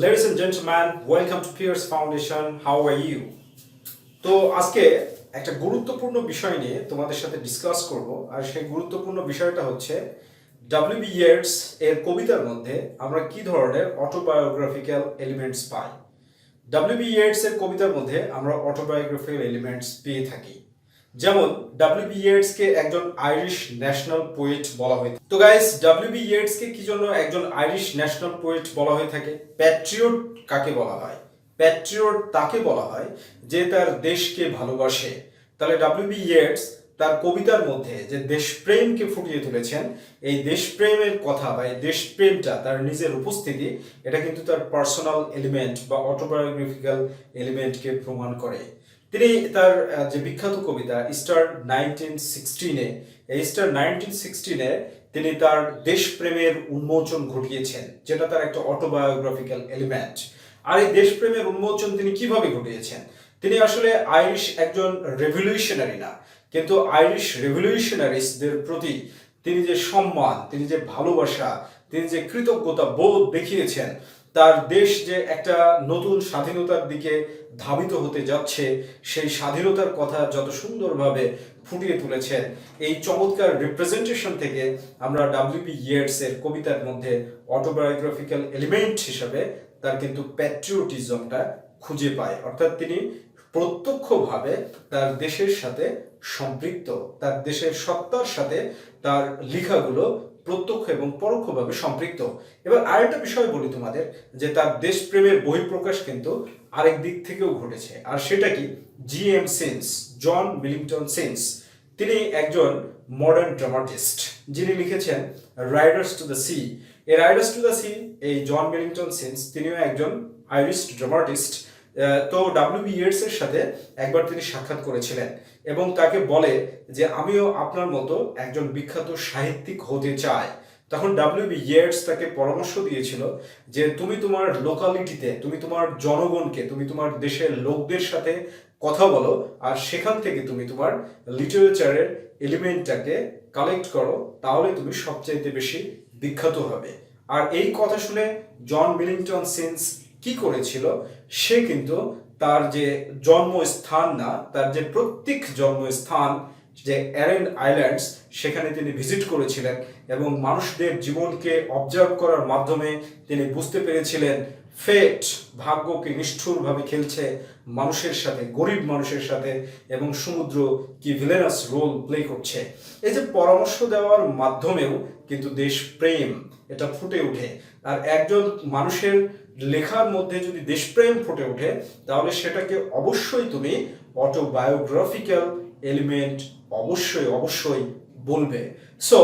Ladies and gentlemen, welcome to PRC Foundation. How are you? তো আজকে একটা গুরুত্বপূর্ণ বিষয় নিয়ে তোমাদের সাথে ডিসকাস করব আর সেই গুরুত্বপূর্ণ বিষয়টা হচ্ছে ডব্লিউ.বি. ইয়েটস এর কবিতার মধ্যে আমরা কি ধরনের অটোবায়োগ্রাফিক্যাল এলিমেন্টস পাই। ডব্লিউ.বি. ইয়েটস এর কবিতার মধ্যে আমরা অটোবায়োগ্রাফিক্যাল এলিমেন্টস পেয়ে থাকি। যেমন ডব্লিউ.বি. ইয়েটস কে একজন আইরিশ ন্যাশনাল পোয়েট বলা হয়। তো গাইস, ডব্লিউ.বি. ইয়েটস কে কি জন্য একজন আইরিশ ন্যাশনাল পোয়েট বলা হয়ে থাকে? প্যাট্রিয়ট কাকে বলা হয়? প্যাট্রিয়ট তাকে বলা হয় যে তার দেশকে ভালোবাসে। তাহলে ডব্লিউ.বি. ইয়েটস তার কবিতার মধ্যে যে দেশপ্রেমকে ফুটিয়ে তুলেছেন, এই দেশপ্রেমের কথা বা এই দেশপ্রেমটা তার নিজের উপস্থিতি, এটা কিন্তু তার পার্সোনাল এলিমেন্ট বা অটোবায়োগ্রাফিক্যাল এলিমেন্টকে প্রমাণ করে। তিনি তার যে বিখ্যাত কবিতা স্টার 1916-এ, এই স্টার 1916-এ তিনি তার দেশপ্রেমের উন্মোচন ঘটিয়েছেন, যেটা তার একটা অটোবায়োগ্রাফিক্যাল এলিমেন্ট। আর এই দেশপ্রেমের উন্মোচন তিনি কিভাবে ঘটিয়েছেন? তিনি আসলে আইরিশ একজন রেভলিউশনারি না, কিন্তু আইরিশ রেভলিউশনারিস্টদের প্রতি তিনি যে সম্মান, তিনি যে ভালোবাসা, তিনি যে কৃতজ্ঞতা বোধ দেখিয়েছেন, তার দেশ যে একটা নতুন স্বাধীনতার দিকে ধাবিত হতে যাচ্ছে, সেই স্বাধীনতার কথা যত সুন্দরভাবে ফুটিয়ে তুলেছেন, এই চমৎকার রিপ্রেজেন্টেশন থেকে আমরা ডব্লিউ.বি. ইয়েটস এর কবিতার মধ্যে অটোবায়োগ্রাফিক্যাল এলিমেন্ট হিসাবে তার কিন্তু প্যাট্রিয়টিজমটা খুঁজে পাই। অর্থাৎ তিনি প্রত্যক্ষভাবে তার দেশের সাথে সম্পৃক্ত, তার দেশের সত্তার সাথে তার লেখাগুলো প্রত্যক্ষ এবং পরোক্ষভাবে সম্পৃক্ত। এবার আরেকটা বিষয় বলি তোমাদের, যে তার দেশপ্রেমের বহিঃপ্রকাশ কিন্তু আরেক দিক থেকেও ঘটেছে। আর সেটা কি? জি.এম. সিন্স, জন মিলিংটন সিন্স, তিনি একজন মডার্ন ড্রামাটিস্ট, যিনি লিখেছেন রাইডার্স টু দ্য সি। এই রাইডার্স টু দ্য সি, এই জন মিলিংটন সিন্স, তিনিও একজন আইরিশ ড্রামাটিস্ট। তো ডব্লিউ.বি. ইয়েটস এর সাথে একবার তিনি সাক্ষাৎ করেছিলেন এবং তাকে বলে যে আমিও আপনার মতো একজন বিখ্যাত সাহিত্যিক হতে চাই। তখন ডব্লিউ.বি. ইয়েটস তাকে পরামর্শ দিয়েছিল যে তুমি তোমার লোকালিটিতে, তুমি তোমার জনগণকে, তুমি তোমার দেশের লোকদের সাথে কথা বলো, আর সেখান থেকে তুমি তোমার লিটারেচারের এলিমেন্টটাকে কালেক্ট করো, তাহলে তুমি সবচাইতে বেশি বিখ্যাত হবে। আর এই কথা শুনে জন মিলিংটন সিন্স কি করেছিল? সে কিন্তু তার যে জন্মস্থান না, তার যে প্রত্যেক জন্মস্থান যে অ্যারেন আইল্যান্ডস, সেখানে তিনি ভিজিট করেছিলেন এবং মানুষদের জীবনকে অবজার্ভ করার মাধ্যমে তিনি বুঝতে পেরেছিলেন ফেট, ভাগ্যকে নিষ্ঠুরভাবে খেলছে মানুষের সাথে, গরিব মানুষের সাথে, এবং সমুদ্র কি ভিলেনাস রোল প্লে করছে। এই যে পরামর্শ দেওয়ার মাধ্যমেও কিন্তু দেশপ্রেম এটা ফুটে ওঠে। আর একজন মানুষের লেখার মধ্যে যদি দেশপ্রেম ফুটে ওঠে, তাহলে সেটাকে অবশ্যই তুমি অটোবায়োগ্রাফিক্যাল এলিমেন্ট অবশ্যই বলবে। So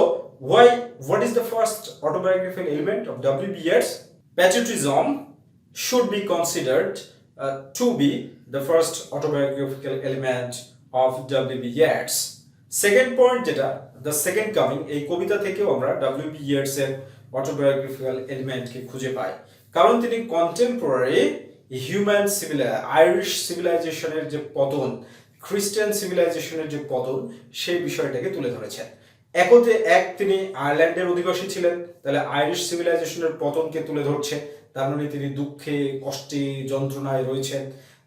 what is the first autobiographical element of W.B. Yeats? Patriotism should be considered to be the first autobiographical element of W.B. Yeats. Second point, যেটা the second coming, এই কবিতা থেকেও আমরা W.B. Yeats এর autobiographical এলিমেন্টকে খুঁজে পাই, কারণ তিনি contemporary human Irish সিভিলাইজেশনের যে পতন, খ্রিস্টান সিভিলাইজেশনের যে পতন, সেই বিষয়টাকে তুলে ধরেছেন। তিনি আয়ারল্যান্ডের অধিবাসী ছিলেন, তাহলে আইরিশ সিভিলাইজেশনের পতনকে তুলে ধরছে, তার মানে তিনি দুঃখে, কষ্টে, যন্ত্রণায় রয়েছেন।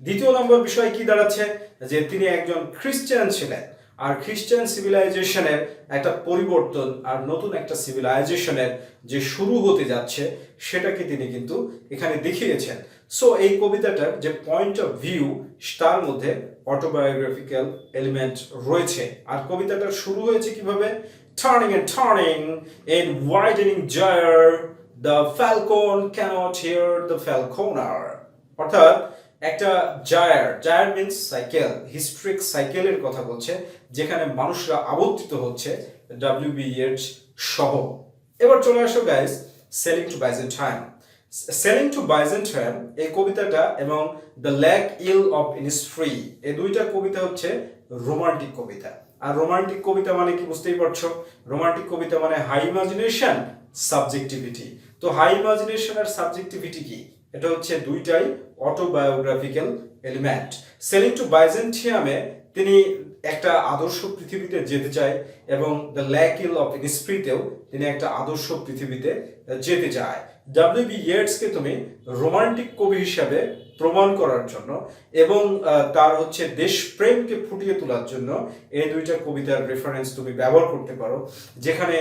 দ্বিতীয় নম্বর বিষয় কি দাঁড়াচ্ছে? যে তিনি একজন খ্রিস্টান ছিলেন, আর খ্রিস্টান সিভিলাইজেশনের একটা পরিবর্তন আর নতুন একটা সিভিলাইজেশনের যে শুরু হতে যাচ্ছে, সেটাকে তিনি কিন্তু এখানে দেখিয়েছেন। সো এই কবিতাটার যে পয়েন্ট অফ ভিউ, তার মধ্যে অটোবায়োগ্রাফিক্যাল এলিমেন্ট রয়েছে। আর কবিতাটার শুরু হয়েছে কিভাবে? Turning and turning in widening gyre, the falcon cannot hear the falconer. অর্থাৎ একটা জায়ার মিন্স সাইকেল, হিস্ট্রিক সাইকেলের কথা বলছে, যেখানে মানুষরা আবর্তিত হচ্ছে ডব্লিউ.বি. ইয়েটস সহ। এবার চলে আসো guys, sailing to Byzantium. Sailing to Byzantium এই কবিতাটা এবং the lake isle of Innisfree, এই দুইটা কবিতা হচ্ছে রোমান্টিক কবিতা। আর রোমান্টিক কবিতা মানে কি বুঝতেই পারছো? রোমান্টিক কবিতা মানে হাই ইমাজিনেশন, সাবজেক্টিভিটি। তো হাই ইমাজিনেশন আর সাবজেক্টিভিটি কি? এটা হচ্ছে দুইটাই অটোবায়োগ্রাফিক্যাল এলিমেন্ট। সেলিং টু বাইজেন্টিয়ামে তিনি একটা আদর্শ পৃথিবীতে যেতে চায়, এবং দ্য ল্যাক ইল অফ ইনিসফ্রিতেও তিনি একটা আদর্শ পৃথিবীতে যেতে চায়। ডব্লিউ.বি. ইয়েটসকে তুমি রোমান্টিক কবি হিসাবে প্রমাণ করার জন্য এবং তার হচ্ছে দেশপ্রেমকে ফুটিয়ে তোলার জন্য এই দুইটা কবিতার রেফারেন্স তুমি ব্যবহার করতে পারো, যেখানে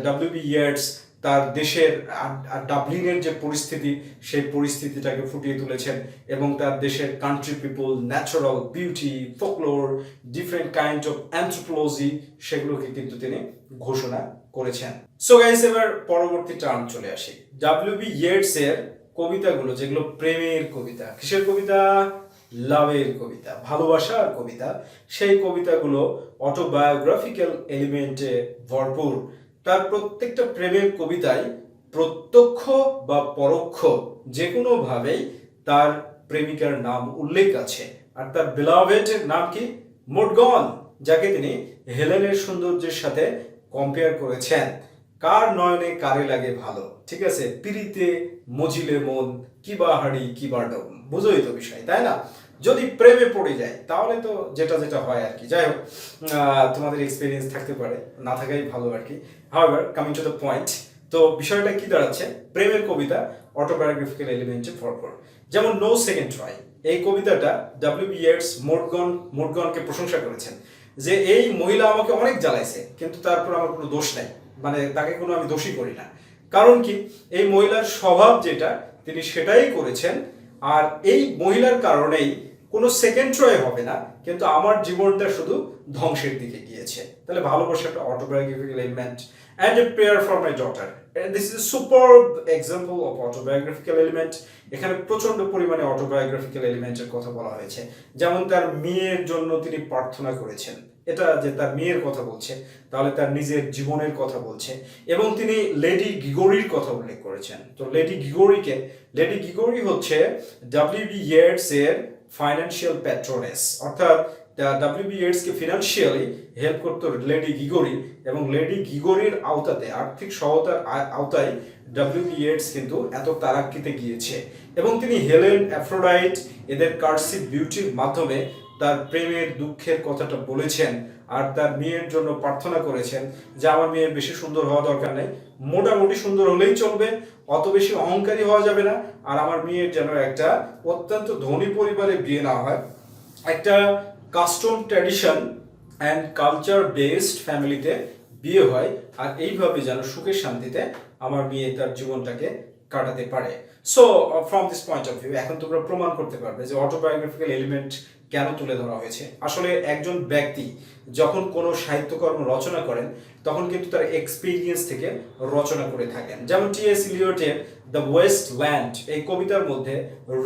ডব্লিউ.বি. ইয়েটস তার দেশের ডাবলিনের যে পরিস্থিতি সেই পরিস্থিতিটাকে ফুটিয়ে তুলেছেন এবং তার দেশের country people, natural beauty, folklore, different kind of anthropology সেগুলোকে কিন্তু তিনি ঘোষণা করেছেন। সো গাইস, এবার পরবর্তী টার্ম চলে আসি। ডব্লিউ.বি. ইয়েটস এর কবিতাগুলো যেগুলো প্রেমের কবিতা, কিসের কবিতা? লাভের কবিতা, ভালোবাসার কবিতা, সেই কবিতাগুলো অটোবায়োগ্রাফিক্যাল এলিমেন্টে ভরপুর। তার প্রত্যেকটা প্রেমের কবিতায় প্রত্যক্ষ বা পরোক্ষ যে কোনোভাবেই তার প্রেমিকার নাম উল্লেখ আছে। আর তার বিলাভেডের নাম কি? মোডগন, যাকে তিনি হেলেনের সৌন্দর্যের সাথে কম্পেয়ার করেছেন। কার নয়নে কারে লাগে ভালো, ঠিক আছে, পিরিতে মজিলে মন, কিবা হাড়ি কিবা ডম, বুঝোই তো বিষয়, তাই না? যদি প্রেমে পড়ে যায় তাহলে তো যেটা যেটা হয় আর কি। যাই হোক, তোমাদের এক্সপিরিয়েন্স থাকতে পারে, না থাকাই ভালো আর কি। However, coming to the point, তো বিষয়টা কি দাঁড়াচ্ছে? প্রেমের কবিতা অটোবায়োগ্রাফিক্যাল এলিমেন্টে ভরপুর। যেমন নো সেকেন্ড ট্রাই, এই কবিতাটা ডব্লিউ.বি. ইয়েটস মোডগনকে প্রশংসা করেছেন যে এই মহিলা আমাকে অনেক জ্বালাইছে কিন্তু তারপর আমার কোনো দোষ নাই, মানে তাকে কোনো আমি দোষী করি না। কারণ কি? এই মহিলার স্বভাব যেটা তিনি সেটাই করেছেন, আর এই মহিলার কারণেই কোনো সেকেন্ড ট্রাই হবে না, কিন্তু আমার জীবনটা শুধু ধ্বংসের দিকে গিয়েছে। তাহলে ভালোবাসা একটা autobiographical element. And a prayer for my daughter, this is superb example of autobiographical element. এখানে প্রচন্ড পরিমাণে অটোবায়োগ্রাফিক্যাল এলিমেন্টের কথা বলা হয়েছে। যেমন তার মেয়ের জন্য তিনি প্রার্থনা করেছেন, এটা যে তার মেয়ের কথা বলছে, তাহলে তার নিজের জীবনের কথা বলছে। এবং তিনি লেডি গিগোরির কথা উল্লেখ করেছেন। তো লেডি গিগোরি হচ্ছে ডব্লিউ.বি. ইয়েটস এর ফাইন্যান্সিয়াল প্যাট্রোনেস, অর্থাৎ ডব্লিউ.বি. ইয়েটসকে ফিনান্সিয়ালি হেল্প করতো লেডি গিগোরি, এবং লেডি গিগোরির আওতাতে, আর্থিক সহায়তার আওতায় ডব্লিউ.বি. ইয়েটস কিন্তু এত তারাক্কিতে গিয়েছে। এবং তিনি হেলেন, অ্যাফ্রোডাইট এদের কার্সিভ বিউটির মাধ্যমে তার প্রেমের দুঃখের কথাটা বলেছেন, আর তার মেয়ের জন্য প্রার্থনা করেছেন যে আমার মেয়ের বেশি সুন্দর হওয়া দরকার নেই, মোটামুটি সুন্দর হলেই চলবে, অত বেশি অহংকারী হওয়া যাবে না, আর আমার মেয়ের যেন একটা অত্যন্ত ধনী পরিবারে বিয়ে না হয়, একটা custom tradition and culture based ফ্যামিলিতে বিয়ে হয়, আর এইভাবে যেন সুখে শান্তিতে আমার মেয়ে তার জীবনটাকে কাটাতে পারে। So from this point of view এখন তোমরা প্রমাণ করতে পারবে যে অটোবায়োগ্রাফিক্যাল এলিমেন্ট কেন তুলে ধরা হয়েছে। আসলে একজন ব্যক্তি যখন কোনো সাহিত্যকর্ম রচনা করেন তখন কিন্তু তার এক্সপিরিয়েন্স থেকে রচনা করে থাকেন। যেমন টি.এস. ইলিয়টের দ্য ওয়েস্ট ল্যান্ড এই কবিতার মধ্যে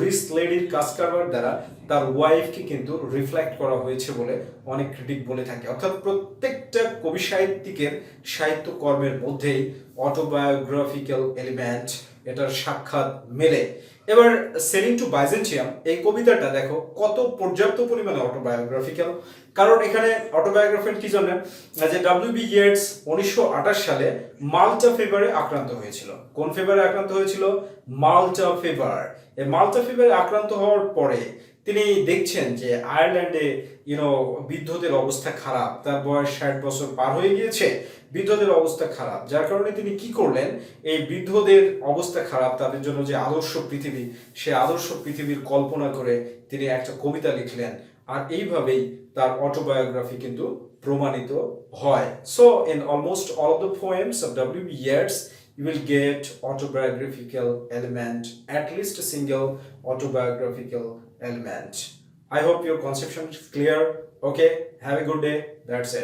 রিস লেডির কাজ কারবার দ্বারা তার ওয়াইফকে কিন্তু রিফ্লেক্ট করা হয়েছে বলে অনেক ক্রিটিক বলে থাকে। অর্থাৎ প্রত্যেকটা কবি সাহিত্যিকের সাহিত্যকর্মের মধ্যেই অটোবায়োগ্রাফিক্যাল এলিমেন্ট এটার সাক্ষাৎ মেলে। এবার সেলিং টু বাইজেন্টিয়াম এই কবিতাটা দেখো কত পর্যাপ্ত পরিমাণে অটোবায়োগ্রাফিক্যাল। কারণ এখানে অটোবায়োগ্রাফিক্যাল কি জানেন যে ডব্লিউ.বি. ইয়েটস 1928 সালে মাল্টা ফিভারে আক্রান্ত হয়েছিল। কোন ফিভারে আক্রান্ত হয়েছিল? মাল্টা ফিভার। এই মাল্টা ফিভারে আক্রান্ত হওয়ার পরে তিনি দেখছেন যে আয়ারল্যান্ডে বৃদ্ধদের অবস্থা খারাপ, তার বয়স 60 বছর পার হয়ে গিয়েছে, বৃদ্ধদের অবস্থা খারাপ, যার কারণে তিনি কি করলেন, এই বৃদ্ধদের অবস্থা খারাপ, তাদের জন্য যে আদর্শ পৃথিবী, সে আদর্শ পৃথিবীর কল্পনা করে তিনি একটা কবিতা লিখলেন, আর এইভাবেই তার অটোবায়োগ্রাফি কিন্তু প্রমাণিত হয়। So in almost all of the poems of W B. Yeats you will get autobiographical element, at least a single autobiographical element. I hope your conception is clear. Okay, have a good day. That's it.